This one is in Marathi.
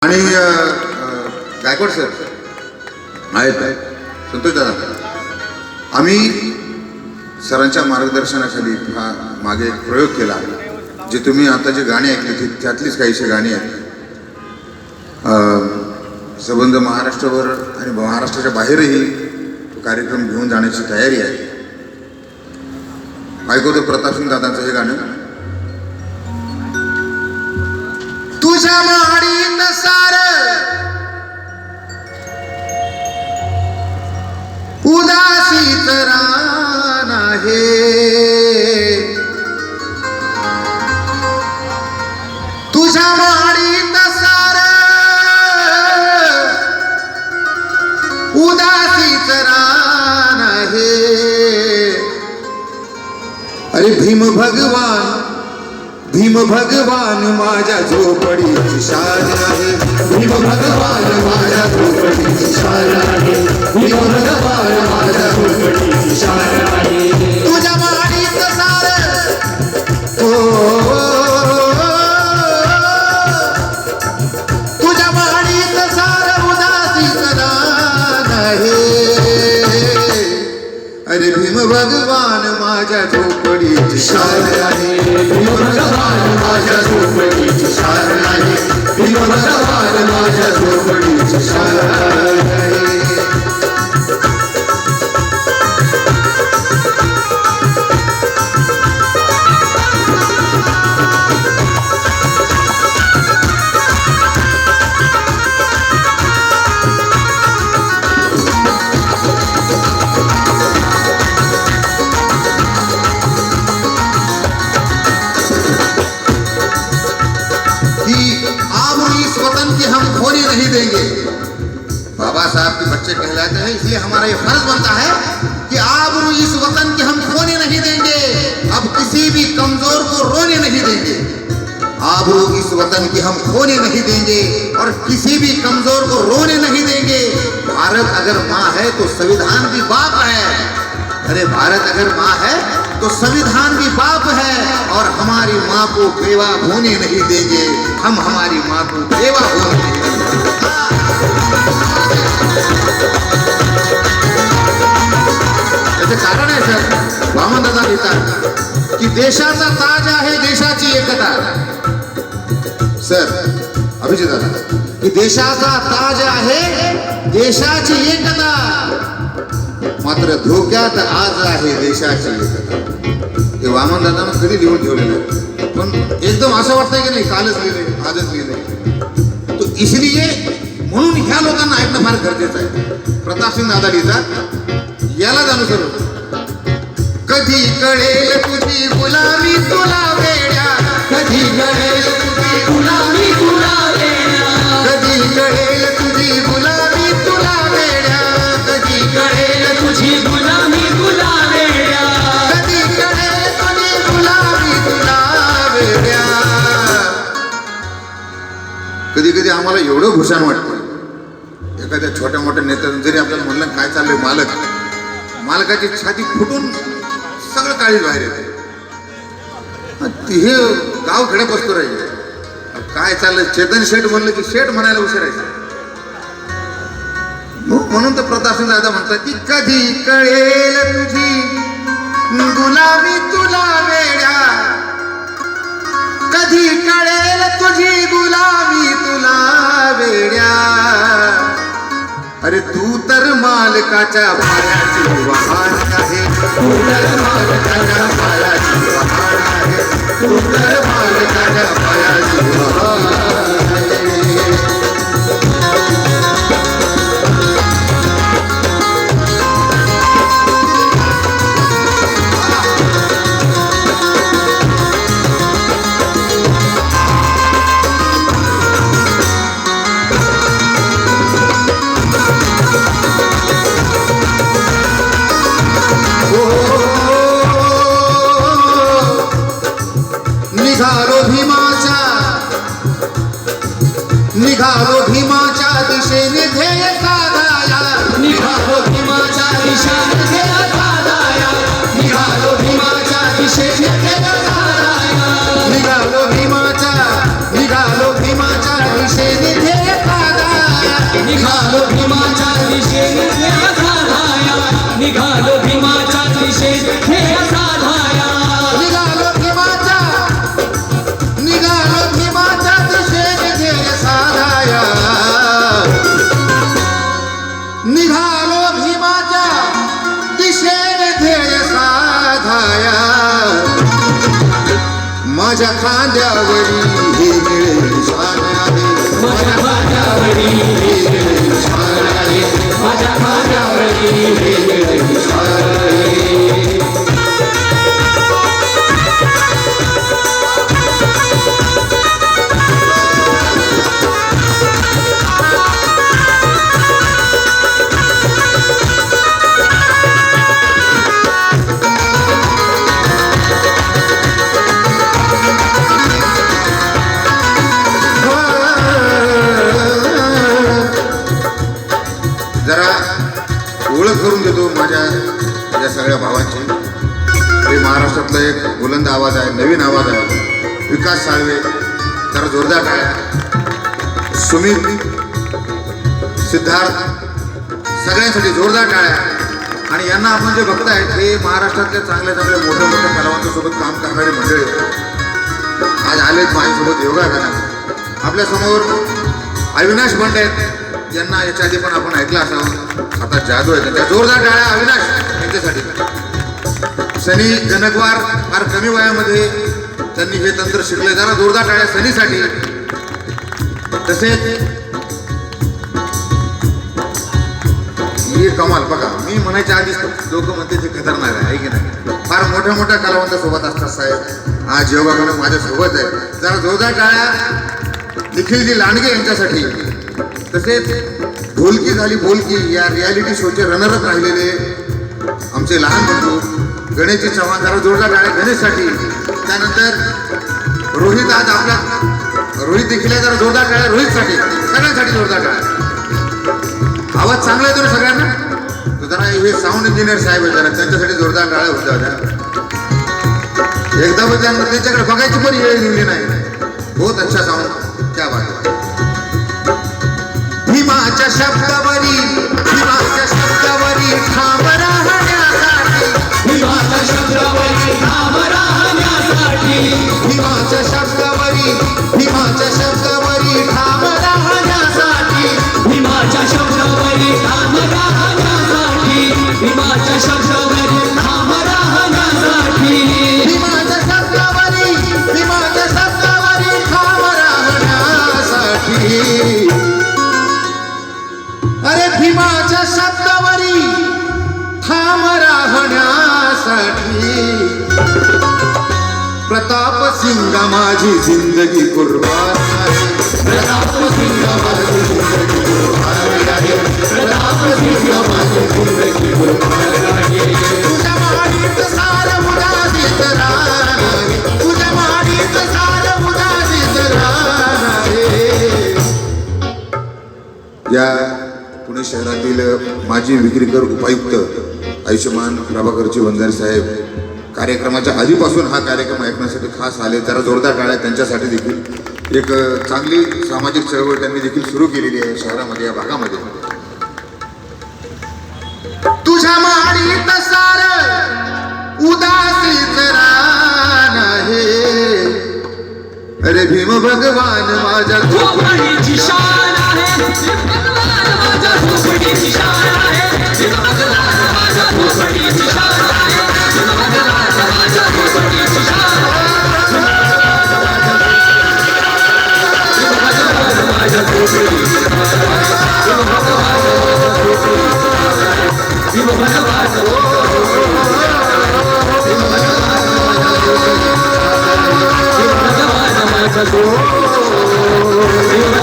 आणि गायकवाड सर आहेत संतोष दादा, आम्ही सरांच्या मार्गदर्शनाखाली मागे एक प्रयोग केला. जे तुम्ही आता जे गाणी ऐकली त्यातलीच काहीशी गाणी आहेत. संबंध महाराष्ट्रावर आणि महाराष्ट्राच्या बाहेरही तो कार्यक्रम घेऊन जाण्याची तयारी आहे. ऐकवतो प्रतापसिंग दादांचं हे गाणं. तुझ्या माडीत सार उदासीच रान आहे, तुझ्या माडीत सार उदासीच रान आहे. अरे भीम भगवान माझ्या झोपडीची शान आहे. भीम भगवान माझ्या झोपडीची शान आहे. भीम भगवान माझ्या झोपडीची शान आहे. तुझ्या माडीत सार तुझ्या माडीत सार उदासीच रान आहे. अरे भीम भगवान माझ्या झोपडीची शान आहे. भीम भगवान माझ्या झोपडीची शान आहे. भीम भगवान माझ्या झोपडीची शान आहे. नहीं देंगे. बाबा साहब के बच्चे कहलाते हैं, इसलिए हमारा ये फर्ज बनता है कि आबरू इस वतन की हम खोने नहीं देंगे. अब किसी भी कमजोर को रोने नहीं देंगे. आबरू इस वतन की हम खोने नहीं देंगे और किसी भी कमजोर को रोने नहीं देंगे. भारत अगर माँ है तो संविधान भी बाप है. अरे भारत अगर माँ है तो संविधान भी बाप है. और हमारी माँ को बेवा होने नहीं देंगे. हम हमारी माँ को बेवा होने नहीं देंगे. याचे कारण आहे सर, वामन दादा लिहितात की देशाचा ताज आहे देशाची एकता. सर अभिजित दादा, की देशाचा ताज आहे देशाची एकता, मात्र धोक्यात आज आहे देशाची एकता. हे वामन दादानं कधी लिहून ठेवलेलं आहे, पण एकदम असं वाटतंय की नाही कालच लिहिलंय आजच लिहिलंय. तो इसलिए म्हणून ह्या लोकांना ऐकणं फार गरजेचं आहे. प्रतापसिंग दादा लिहितात, याला जाणू सर, कधी कळेल तुझी गुलामी तुला वेड्या. कधी कळेल तुझी गुलामी तुला वेड्या. कधी कळेल तुझी गुलामी तुला वेड्या. कधी कळेल तुझी गुलामी तुला वेड्या. कधी कळेल तुझी गुलामी तुला वेड्या. कधी कधी आम्हाला एवढं भूषण वाटतं, एखाद्या छोट्या मोठ्या नेत्यानं जरी आपल्याला म्हणलं काय चाललंय, मालकाची छाती फुटून सगळं काळीच बाहेर येते. हे गाव खेड्यात बसतो राहिले, काय चाललंय चेतन शेठ म्हणलं की शेठ म्हणायला उशिरायचं. म्हणून तर प्रतापसिंग दादा म्हणतात की कधी कळेल तुझी गुलामी तुला वेड्या. कधी कळेल तुझी गुलामी तुला वेड्या. अरे तू तर मालकाच्या पायाची वहाण आहे. तू तर मालकाच्या पायाची वहाण आहे. तू तर मालकाच्या पायाची वहाण आहे. निघालो भीमाच्या दिशेने ध्येय साधाया. निघालो भीमाच्या दिशेने ध्येय साधाया. निघालो भीमाच्या दिशेने ध्येय साधाया. निघालो भीमाच्या दिशेने ध्येय निघालो भीमाच्या दिशेत ध्येय साधाया निघालो भीमाच्या दिशेने ध्येय साधाया निघालो भीमाच्या दिशेने ध्येय साधाया माझ्या खांद्यावरी हे निळे निशाण आहे माझ्या खांद्यावरी हे निळे निशाण आहे माझ्या खांद्यावरी हे निळे निशाण आहे जरा ओळख करून देतो माझ्या या सगळ्या भावांची. हे महाराष्ट्रातला एक बुलंद आवाज आहे, नवीन आवाज आहे. विकास साळवे, जरा जोरदार टाळ्या. सुमित, सिद्धार्थ, सगळ्यांसाठी जोरदार टाळ्या. आणि यांना आपण जे बघताय हे महाराष्ट्रातल्या चांगल्या मोठ्या मोठ्या कलावंतांसोबत काम करणारी मंडळी आज आलेत माझ्यासोबत योगा करा. आपल्यासमोर अविनाश बंड आहेत, ज्यांना याच्या आधी पण आपण ऐकलं असावं. आता जादू आहे त्यांच्या. जोरदार टाळ्या अविनाश यांच्यासाठी. सनी जनकवार फार कमी वयामध्ये त्यांनी हे तंत्र शिकले. जरा जोरदार टाळ्या सनीसाठी. तसेच हे कमाल बघा, मी म्हणायच्या आधीच लोक म्हणते ते खतरनाक आहे की नाही. फार मोठ्या मोठ्या कलावंतासोबत असतात साहेब. आज योगा करून माझ्यासोबत आहे. जरा जोरदार टाळ्या निखिलजी लांडगे यांच्यासाठी. तसेच ढोलकी झाली बोलकी या रियालिटी शोचे रनरअप राहिलेले आमचे लहान बंधू गणेशजी चव्हाण. जरा जोरदार टाळ्या गणेशसाठी. त्यानंतर रोहित, आज आपला रोहित देखील आहे. जरा जोरदार टाळ्या रोहितसाठी. सगळ्यांसाठी जोरदार टाळ्या. आवाज चांगला येतो ना सगळ्यांना. तर जरा हे साऊंड इंजिनियर साहेब आहे, जरा त्यांच्यासाठी जोरदार टाळ्या होत्या होत्या. एकदा पण त्यांच्याकडे बघायची पण वेळ निघली नाही. बहुत अच्छा साऊंड, क्या बात आहे. भीमाच्या शब्दावरी ठाम राहण्यासाठी भीमाच्या शब्दावरी ठाम राहण्यासाठी भीमाच्या शब्दावरी ठाम राहण्यासाठी भीमाच्या शब्दावरी ठाम राहण्यासाठी भीमाच्या शब्दावरी ठाम राहण्यासाठी भीमाच्या शब्दावरी ठाम राहण्यासाठी. अरे भीमाच्या शब्दावरी ठाम राहण्यासाठी प्रताप सिंग माझी जिंदगी कुर्बान आहे. प्रताप सिंग माझी जिंदगी कुर्बान आहे. प्रताप सिंग माझी जिंदगी कुर्बान आहे. तुझ्या माडीत सार उदासीत रान आहे. तुझ्या माडीत सार उदासीत रान आहे. या पुणे शहरातील माजी विक्रीकर उपायुक्त आयुष्यमान प्रभाकरजी वंजारी साहेब कार्यक्रमाच्या आधीपासून हा कार्यक्रम ऐकण्यासाठी खास आले. जरा जोरदार टाळ्या त्यांच्यासाठी देखील. एक चांगली सामाजिक चळवळ त्यांनी देखील सुरू केलेली आहे शहरामध्ये, या भागामध्ये. तुझ्या माडीत सार उदासीत रान आहे. अरे भीम भगवान माझ्या झोपडीची शान आहे. भगवान माझ्या झोपडीची शान आहे. भगवान माझ्या झोपडीची शान आहे. भगवान माझ्या झोपडीची शान आहे. माझ्या झोपडीची शान आहे.